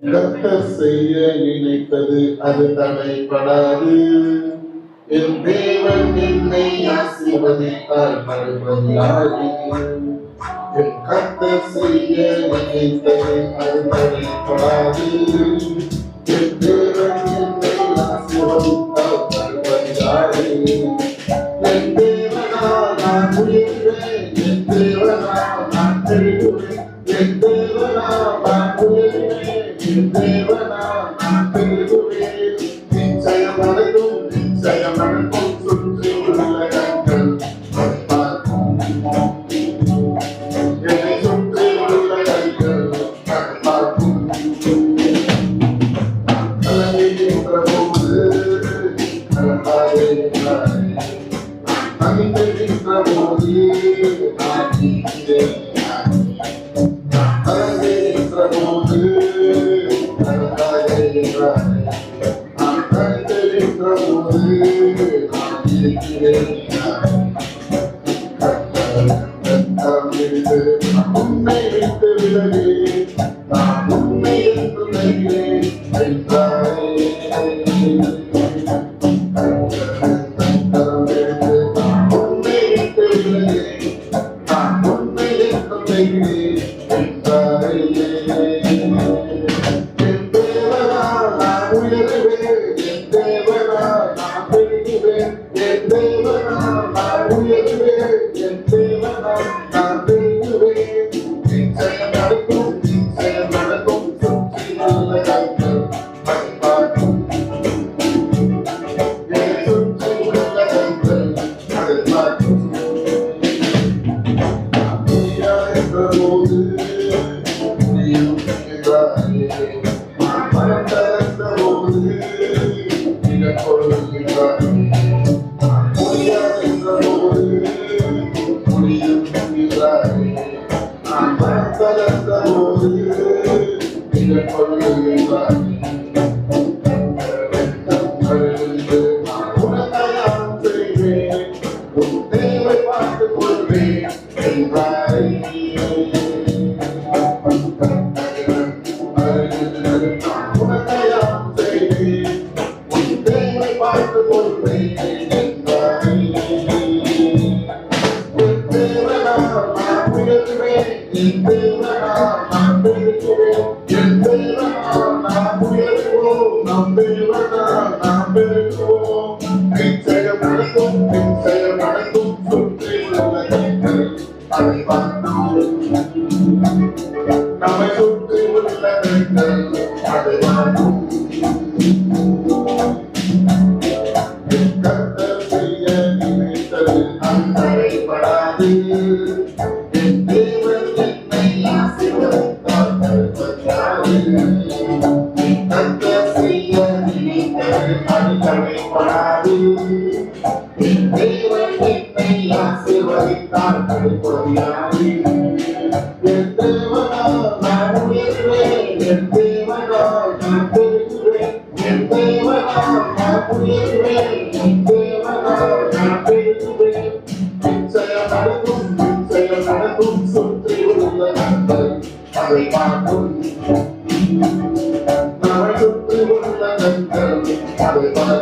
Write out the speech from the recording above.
கர்த்தர் செய்ய நினைத்தது அது தடைபடாது. என் தேவன் என்னை ஆசீர்வதித்தால் மறுபடியாது. என் கர்த்தர் செய்ய நினைத்தது அது தடைபடாது. என் தேவன் என்னை ஆசீர்வதித்தால் மறுபடியாது. என் தேவனால் நான் உயர்வேன், என் தேவனால் நான் பெருகுவேன், என் தேவனால் நான் உயர்வேன், என் தேவனால் நான் பெருகுவேன். நிச்சயம் நடக்கும், நிச்சயம் நடக்கும். சுற்றி உள்ள கண்கள் பார்க்கும், என்னை சுற்றி உள்ள கண்கள் பார்க்கும். கலங்குகின்ற போது கலங்காதே என்றாரே, கலங்குகின்ற போது நான் இருக்கிறேன். கலங்குகின்ற போது கலங்காதே என்றாரே, நான் கலங்குகின்ற போது நான் இருக்கிறேன். உன்னை விட்டு விலகி நான் உண்மை என்று நெய்கிறேன் என்றாரே. உன்னை விட்டு விலகி நான் உண்மை என்று நெய்கிறேன் என்றாரே. என் தேவனால் நான் உயர்வேன், என் தேவனால் நான் பெருகுவேன், என் தேவனால் நான் உயர்வேன், என் தேவனால் நான் பெருகுவேன். நிச்சயம் நடக்கும், நிச்சயம் நடக்கும். சுற்றி உள்ள கண்கள் பார்க்கும், என்னை சுற்றி உள்ள கண்கள் அதை பார்க்கும். என்ற போது நீயும் இருக்கிறாயே, மனம் தளர்ந்த போது இடம் கொள்கிறாயே. முடியாதென்ற போது முடியும் என்கிறாயே, நான் மனம் தளர்ந்த போது இடம் கொள்கிறாயே. நான் உனக்காக செய்வேன், உன் தேவை பார்த்துக் கொள்வேன் என்றாரே. நம்மை சுற்றி உள்ள அதை மாற்றும். கர்த்தர் செய்ய நினைத்தது அது தடைபடாது. என் தேவன் என்னை ஆசீர்வதித்தால் மறுபடியாது. கர்த்தர் செய்ய நினைத்தது அது தடைபடாது. என் தேவன் என்னை ஆசீர்வதித்தால் மறுபடியாது. என் தேவனால் நான் உயர்வேன், என் தேவனால் நான் பெருகுவேன், என் தேவனால் நான் உயர்வேன், என் தேவனால் நான் பெருகுவேன். நிச்சயம் நடக்கும், நிச்சயம் நடக்கும். சுற்றி உள்ள கண்கள் அதை பார்க்கும், நம்மை சுற்றி உள்ள கண்கள் அதை பார்க்கும்.